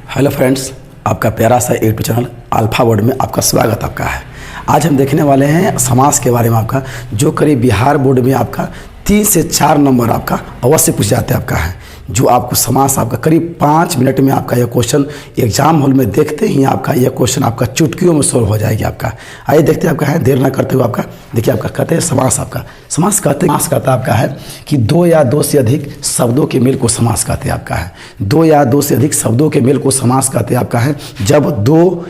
Hello friends, आपका प्यारा सा यूट्यूब चैनल अल्फा वर्ड में आपका स्वागत आपका है। आज हम देखने वाले हैं समास के बारे में आपका, जो करीब बिहार बोर्ड में आपका 3 से 4 नंबर आपका अवश्य पूछ जाते हैं आपका है। जो आपको समास आपका करीब 5 मिनट में आपका यह क्वेश्चन एग्जाम हॉल में देखते ही आपका यह क्वेश्चन आपका चुटकियों में सॉल्व हो जाएगी आपका। आइए देखते हैं आपका है, देर ना करते हुए आपका देखिए आपका कहते हैं समास आपका। समास कहता आपका है कि 2 या 2 से अधिक शब्दों के मेल को समास कहते हैं आपका है। 2 या 2 से अधिक शब्दों के मेल को समास कहते हैं आपका है। जब 2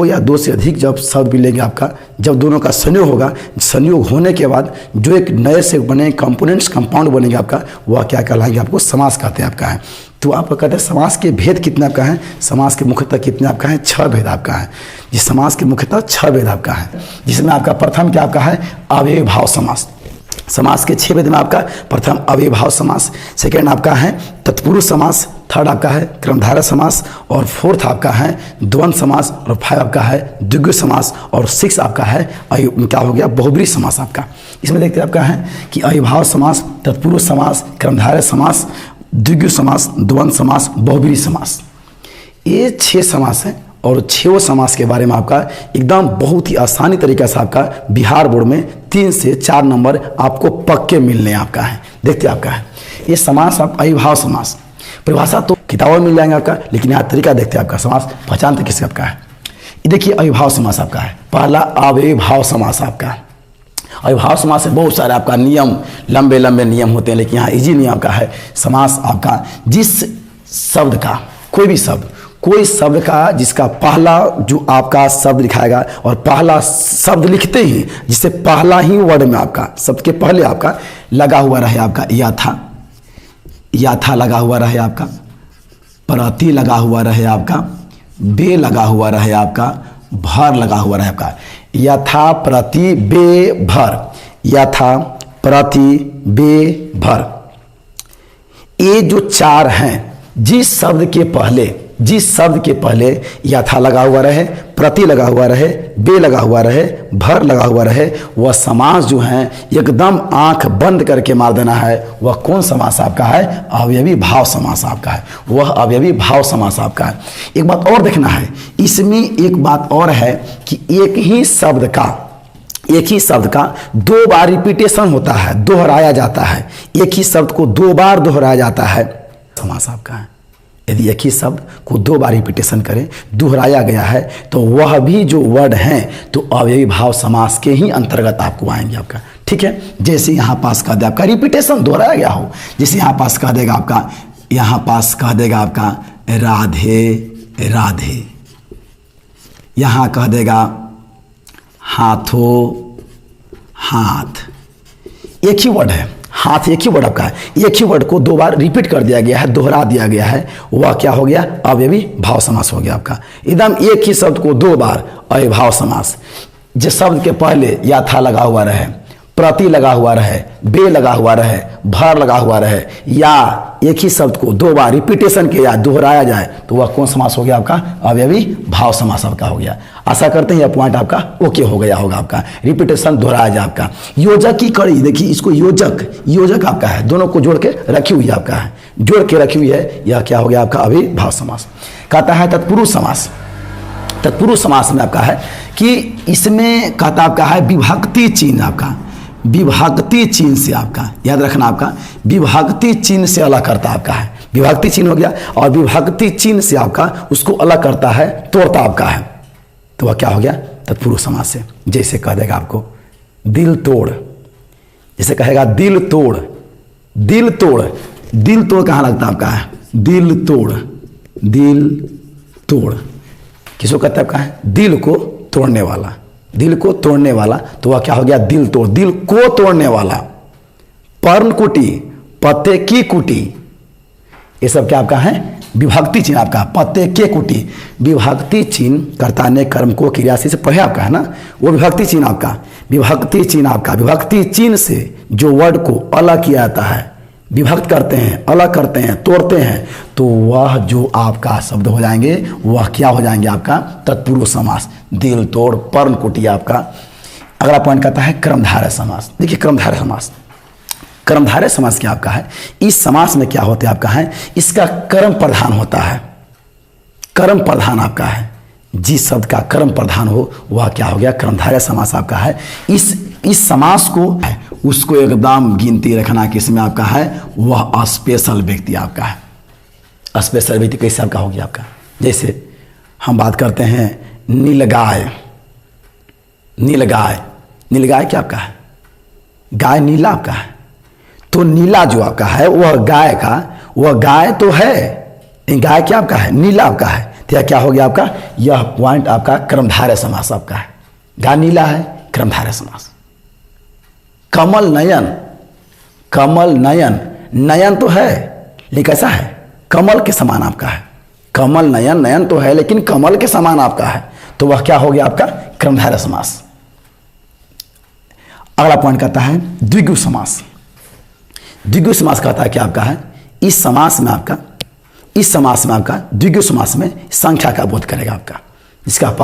या 2 से अधिक जब शब्द मिलेंगे आपका, जब दोनों का संयोग होगा, संयोग होने के बाद जो एक नए से बने कंपोनेंट्स कंपाउंड बनेंगे आपका, वह क्या कहलाएंगे आपको समास कहते हैं आपका है। तो आप कहते हैं समास के भेद कितने आपका है, समास के मुख्यतः कितने आपका है, 6 भेद आपका है। जिस समास के मुख्यतः 6 भेद आपका है, जिसमें आपका प्रथम क्या आपका है, अव्ययी भाव समास। समास के 6 भेद में आपका प्रथम अव्ययी भाव समास, सेकेंड आपका है तत्पुरुष समास, थर्ड आपका है क्रमधारय समास, और फोर्थ आपका है द्वंद्व समास, और 5 आपका है द्विगु समास, और 6 आपका है क्या हो गया, बहुब्रीहि समास आपका। इसमें देखते हैं आपका है कि अव्ययीभाव समास, तत्पुरुष समास, क्रमधारय समास, द्विगु समास, द्वंद्व समास, बहुब्रीहि समास, ये 6 समास हैं। और 6 समास के बारे में आपका एकदम बहुत ही आसानी तरीके से आपका बिहार बोर्ड में 3 से 4 नंबर आपको पक्के मिलने आपका है। देखते आपका है ये समास आप अव्ययीभाव समास, परिभाषा तो किताबों में मिल जाएंगे आपका, लेकिन यहाँ तरीका देखते हैं आपका समास पहचानते किसका आपका है। ये देखिए अव्ययीभाव समास आपका है, पहला अव्ययीभाव समास आपका। अव्ययीभाव समास से बहुत सारे आपका नियम, लंबे लंबे नियम होते हैं, लेकिन यहाँ इजी नियम आपका है। समास आपका जिस शब्द का कोई शब्द का जिसका पहला जो आपका शब्द लिखाएगा, और पहला शब्द लिखते ही जिससे पहला ही वर्ड में आपका शब्द के पहले आपका लगा हुआ रहे आपका याथा लगा हुआ रहे आपका, प्रति लगा हुआ रहे आपका, बे लगा हुआ रहे आपका, भर लगा हुआ रहे आपका। यथा प्रति बे भर, यथा प्रति बे भर, ये जो 4 हैं, जिस शब्द के पहले यथा लगा हुआ रहे, प्रति लगा हुआ रहे, बे लगा हुआ रहे, भर लगा हुआ रहे, वह समास जो है एकदम आंख बंद करके मार देना है। वह कौन समास आपका है, अव्ययी भाव समास आपका है। वह अव्ययी भाव समास आपका है। एक बात और देखना है, इसमें एक बात और है कि एक ही शब्द का 2 बार रिपीटेशन होता है, दोहराया जाता है। एक ही शब्द को 2 बार दोहराया जाता है, समास आपका है। यदि एक ही शब्द को 2 बार रिपीटेशन करें, दोहराया गया है, तो वह भी जो वर्ड हैं तो अव्ययी भाव समास के ही अंतर्गत आपको आएंगे आपका। ठीक है, जैसे यहाँ पास कह दे आपका रिपीटेशन दोहराया गया हो, जैसे यहाँ पास कह देगा आपका राधे राधे, यहाँ कह देगा हाथों हाथ, एक ही वर्ड है, हाथ एक ही वर्ड आपका है। एक ही वर्ड को 2 बार रिपीट कर दिया गया है, दोहरा दिया गया है, वह क्या हो गया, अव्ययी भाव समास हो गया आपका। एकदम एक ही शब्द को 2 बार अव्ययी भाव समास, जिस शब्द के पहले यथा लगा हुआ रहे, प्रति लगा हुआ रहे, बे लगा हुआ रहे, भर लगा हुआ रहे, या एक ही शब्द को 2 बार रिपीटेशन किया दोहराया जाए, तो वह कौन समास हो गया आपका, अव्ययी भाव समास आपका हो गया। आशा करते हैं यह पॉइंट आपका ओके हो गया होगा आपका। रिपीटेशन दोहराया जाए आपका। योजक की कड़ी, देखिए इसको योजक आपका है, दोनों को जोड़ के रखी हुई आपका है, जोड़ के रखी हुई है, यह क्या हो गया आपका, अव्ययी भाव समास। कहता है तत्पुरुष समास। तत्पुरुष समास में आपका है कि इसमें कहता आपका है विभक्ति चिन्ह आपका, विभक्ति चिन्ह से आपका याद रखना, आपका विभक्ति चिन्ह से अलग करता आपका है। विभक्ति चिन्ह हो गया, और विभक्ति चिन्ह से आपका उसको अलग करता है, तोड़ता आपका है, तो वह क्या हो गया, तत्पुरुष समास से। जैसे कह देगा आपको दिल तोड़, जैसे कहेगा दिल तोड़, दिल तोड़, दिल तोड़ कहाँ लगता आपका है, दिल तोड़, दिल तोड़ किसको कहते हैं आपका है, दिल को तोड़ने वाला, दिल को तोड़ने वाला, तो वह क्या हो गया, दिल तोड़, दिल को तोड़ने वाला। पर्ण कुटी, पत्ते की कुटी, ये सब क्या आपका है, विभक्ति चिन्ह आपका। पत्ते के कुटी, विभक्ति चिन्ह कर्ता ने कर्म को क्रियाशील से पढ़े आपका है ना, वो विभक्ति चिन्ह आपका। विभक्ति चिन्ह आपका, विभक्ति चिन्ह से जो वर्ड को अलग किया जाता है, विभक्त करते हैं, अलग करते हैं, तोड़ते हैं, तो वह जो आपका शब्द हो जाएंगे, वह क्या हो जाएंगे आपका, तत्पुरुष समास। दिल तोड़, पर्ण कुटी आपका। अगला पॉइंट कहता है क्रमधारय समास। देखिए क्रमधारय समास, कर्मधारय समास क्या आपका है। इस समास में क्या होता है आपका है, इसका कर्म प्रधान होता है। कर्म प्रधान आपका है, जिस शब्द का कर्म प्रधान हो वह क्या हो गया, कर्मधारय समास आपका है। इस समास को उसको एकदम गिनती रखना कि इसमें आपका है वह स्पेशल व्यक्ति आपका है। स्पेशल व्यक्ति कैसे आपका हो गया आपका, जैसे हम बात करते हैं नीलगाय। नीलगाय, नीलगाय क्या आपका है, गाय नीला आपका है, तो नीला जो आपका है वह गाय का, वह गाय तो है, गाय क्या आपका है, नीला आपका है, तो क्या हो गया आपका, यह पॉइंट आपका कर्मधारय समास आपका है। गाय नीला है, कर्मधारय समास। कमल नयन, कमल नयन, नयन तो है लेकिन कैसा है, कमल के समान आपका है। कमल नयन, नयन तो है लेकिन कमल के समान आपका है, तो वह क्या हो गया आपका, कर्मधारय समास। अगला पॉइंट कहता है द्विगु समास। द्विगु समास कहता है क्या आपका है, इस समास में आपका, इस समास में आपका द्विगु समास में संख्या का बोध करेगा आपका। इसका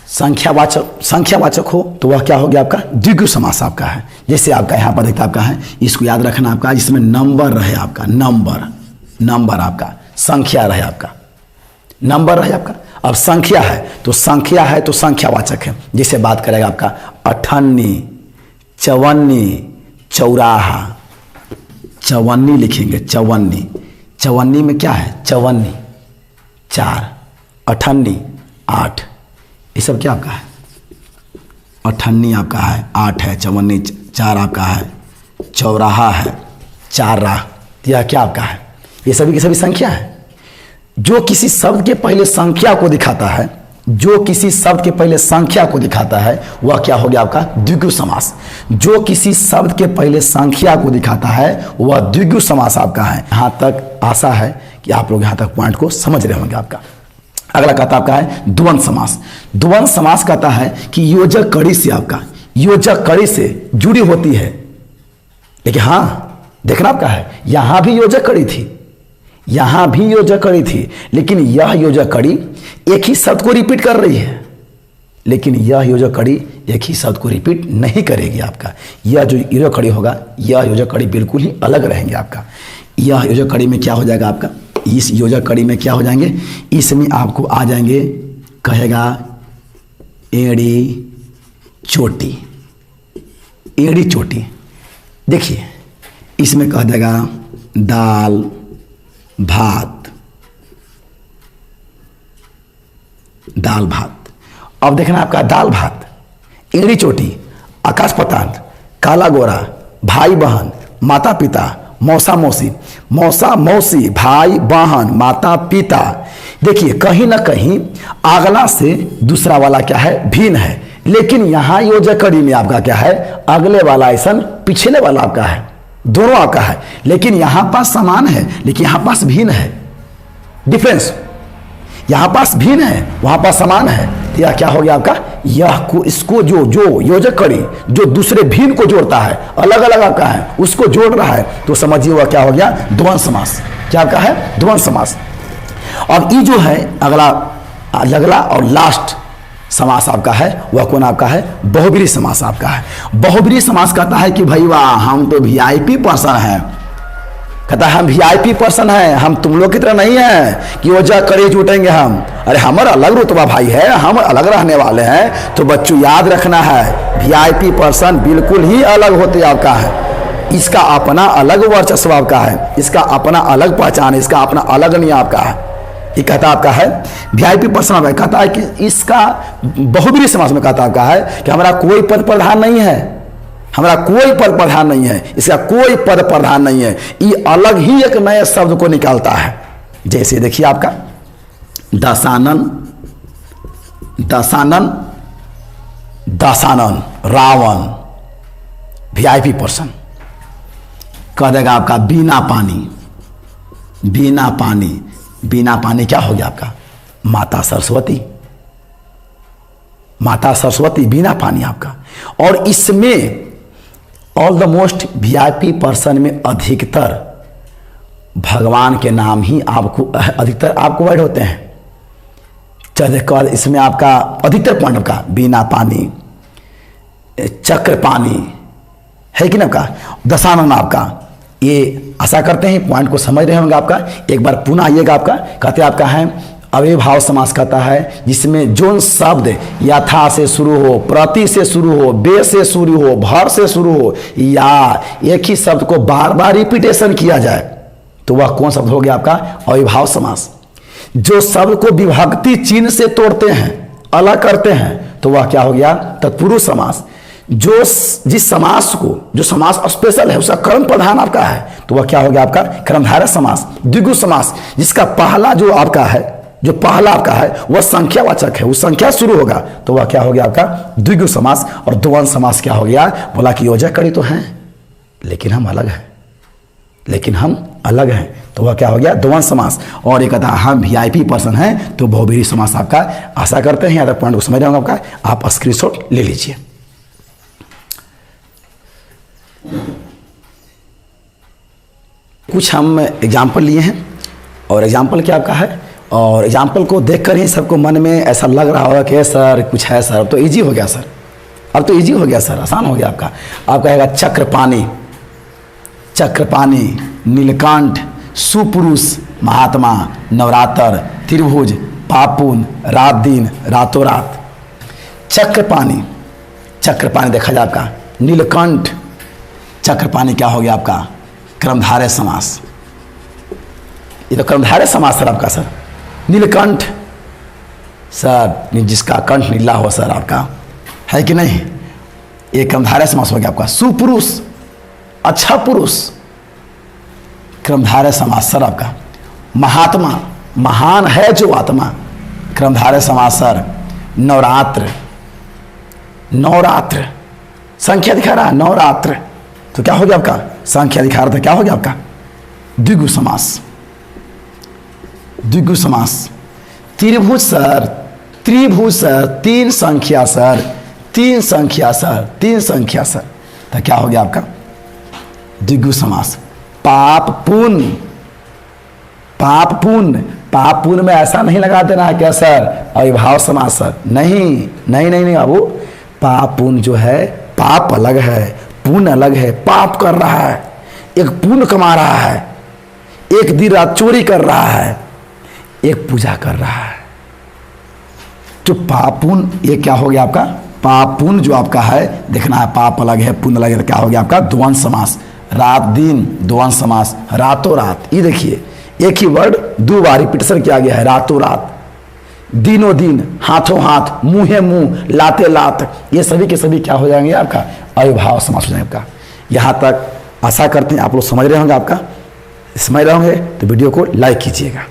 संख्यावाचक हो तो वह क्या हो गया आपका, द्विगु समास आपका है। जैसे आपका यहाँ पर देखता आपका है, इसको याद रखना आपका, जिसमें नंबर रहे आपका, नंबर, नंबर आपका, संख्या रहे आपका, नंबर रहे आपका। अब संख्या है तो संख्या है तो संख्यावाचक है। जैसे बात करेगा आपका अठन्नी, चवन्नी, चौराहा, चवन्नी लिखेंगे, चवन्नी, चवन्नी में क्या है, चवन्नी 4, अठन्नी 8, ये सब क्या आपका है, अठन्नी आपका है 8 है, चवन्नी 4 आपका है, चौराहा है 4 राह, यह क्या आपका है, ये सभी की सभी संख्या है। जो किसी शब्द के पहले संख्या को दिखाता है, जो किसी शब्द के पहले संख्या को दिखाता है वह क्या हो गया आपका, द्विगु समास। जो किसी शब्द के पहले संख्या को दिखाता है वह द्विगु समास आपका है। यहाँ तक आशा है कि आप लोग यहाँ तक पॉइंट को समझ रहे होंगे आपका। अगला कहता आपका है द्वंद समास। द्वंद समास कहता है कि योजक कड़ी से आपका, योजक कड़ी से जुड़ी होती है। लेकिन हाँ देखना आपका है, यहां भी योजक कड़ी थी, यहां भी योजक कड़ी थी, लेकिन यह योजक कड़ी एक ही शब्द को रिपीट कर रही है, लेकिन यह योजक कड़ी एक ही शब्द को रिपीट नहीं करेगी आपका। यह जो योजक कड़ी होगा, यह योजक कड़ी बिल्कुल ही अलग रहेंगे आपका। यह योजक कड़ी में क्या हो जाएगा आपका, इस योजक कड़ी में क्या हो जाएंगे, इसमें आपको आ जाएंगे, कहेगा एड़ी चोटी, एड़ी चोटी। देखिए इसमें कह देगा दाल भात, दाल भात। अब देखना आपका दाल भात, एड़ी चोटी, आकाश पताल, काला गोरा, भाई बहन, माता पिता, मौसा मौसी, मौसा मौसी, भाई बहन, माता पिता। देखिए कहीं ना कहीं अगला से दूसरा वाला क्या है, भिन्न है, लेकिन यहां योजक कड़ी में आपका क्या है, अगले वाला ऐसा पिछले वाला आपका है, दोनों आपका है, लेकिन यहां पास समान है लेकिन यहां पास भिन्न है, डिफरेंस। यहां पास भिन्न है, वहां पास समान है, तो यह क्या हो गया आपका, यह को इसको जो योजक कड़ी जो दूसरे भिन्न को जोड़ता है, अलग अलग आपका है, उसको जोड़ रहा है, तो समझिए वह क्या हो गया, द्वंद समास। क्या आपका है, द्वंद समास। और ये जो है अगला और लास्ट समास आपका है, वह कौन आपका है, बहुब्रीहि समास आपका है। बहुब्रीहि समास कहता है कि भाई वाह हम तो वीआईपी पर्सन हैं, कहता है हम वीआईपी पर्सन हैं, हम तुम लोग की तरह नहीं हैं कि वो जा करे जुटेंगे हम, अरे हमारा अलग रुतबा भाई है, हम अलग रहने वाले हैं। तो बच्चों याद रखना है, वीआईपी पर्सन बिल्कुल ही अलग होते आपका है, इसका अपना अलग वर्चस्व आपका है, इसका अपना अलग पहचान है, इसका अपना अलग नियम आपका है। ये कहता आपका है वीआईपी पर्सन है, कहता है कि इसका बहुब्रीहि समास में कहता आपका है कि हमारा कोई पद प्रधान नहीं है, हमारा कोई पद प्रधान नहीं है, इसका कोई पद प्रधान नहीं है, ये अलग ही एक नए शब्द को निकालता है। जैसे देखिए आपका दशानन, दशानन, दशानन, रावण, वीआईपी पर्सन। कह देगा आपका बिना पानी, बिना पानी, बिना पानी क्या हो गया आपका, माता सरस्वती, माता सरस्वती बिना पानी आपका। और इसमें all the most VIP person में अधिकतर भगवान के नाम ही आपको अधिकतर आपको ऐड होते हैं। चल इसमें आपका अधिकतर पॉइंट आपका बिना पानी, चक्र पानी है कि ना आपका, दशानन आपका। ये आशा करते हैं पॉइंट को समझ रहे होंगे आपका। एक बार पुनः आइएगा आपका, कहते आपका है अव्ययभाव समास कहता है जिसमें जो शब्द यथा से शुरू हो, प्रति से शुरू हो, बे से शुरू हो, भर से शुरू हो, या एक ही शब्द को बार बार रिपीटेशन किया जाए तो वह कौन शब्द हो गया आपका? अव्ययभाव समास। जो शब्द को विभक्ति चिन्ह से तोड़ते हैं, अलग करते हैं, तो वह क्या हो गया? तत्पुरुष समास। जिस समास को, जो समास स्पेशल है, उसका कर्म प्रधान आपका है, तो वह क्या हो गया आपका? कर्मधारय समास। द्विगु समास, जिसका पहला जो आपका है, जो पहला आपका है वह संख्यावाचक है, वो संख्या शुरू होगा, तो वह क्या हो गया आपका? द्विगु समास। और द्वंद्व समास क्या हो गया? बोला कि योजक कड़ी तो हैं लेकिन हम अलग हैं, लेकिन हम अलग हैं, तो वह क्या हो गया? द्वंद्व समास। और एक कहता हम वीआईपी पर्सन हैं, तो बहुब्रीहि समास आपका। आशा करते हैं यार पॉइंट को समझ रहे होंगे आपका, आप स्क्रीनशॉट ले लीजिए। कुछ हम एग्जाम्पल लिए हैं, और एग्जाम्पल क्या आपका है, और एग्जाम्पल को देखकर ही सबको मन में ऐसा लग रहा होगा कि सर कुछ है सर, अब तो इजी हो गया सर, अब तो इजी हो गया सर, आसान हो गया आपका। आप कहेगा चक्रपाणी, चक्रपाणी, नीलकंठ, सुपुरुष, महात्मा, नवरात्र, त्रिभुज, पापुन, रात दिन, रातों रात। चक्रपाणी, चक्रपाणी देखा जाए आपका। नीलकंठ, चक्रपाणी क्या हो गया आपका? कर्मधारय समास। ये तो कर्मधारय समास सर आपका सर। नीलकंठ सर, जिसका कंठ नीला हो सर आपका, है कि नहीं? ये कर्मधारय समास हो गया आपका। सुपुरुष, अच्छा पुरुष, कर्मधारय समास सर आपका। महात्मा, महान है जो आत्मा, कर्मधारय समास सर। नवरात्र, नवरात्र संख्या दिखा रहा है, नवरात्र, तो क्या हो गया आपका? संख्या दिखा रहा था, क्या हो गया आपका? द्विगु समास, द्विगु समास। त्रिभुज सर, त्रिभुज सर, तीन संख्या सर, तीन संख्या सर, तीन संख्या सर, तो क्या हो गया आपका? द्विगु समास। पाप पुण्य, पाप पुण्य, पाप पुण्य में ऐसा नहीं लगा देना है क्या सर? अव्ययभाव समास सर। नहीं नहीं नहीं नहीं बाबू, पाप पुण्य जो है, पाप अलग है, पुण्य अलग है। पाप कर रहा है, एक पुण्य कमा रहा है, एक दिन रात चोरी कर रहा है, एक पूजा कर रहा है। तो पाप पुण्य ये क्या हो गया आपका? पाप पुण्य जो आपका है देखना है, पाप अलग है, पुण्य अलग है, तो क्या हो गया आपका? द्वंद्व समास। रात दिन, द्वंद्व समास। रातों रात, ये देखिए एक ही वर्ड दो बार रिपीटेशन किया गया है, रातों रात, दिनों दिन, हाथों हाथ, मुंहे मुंह, लाते लात, ये सभी के सभी क्या हो जाएंगे आपका? अव्ययभाव समास हो जाएंगे आपका। यहाँ तक आशा करते हैं आप लोग समझ रहे होंगे, आपका समझ रहे होंगे तो वीडियो को लाइक कीजिएगा।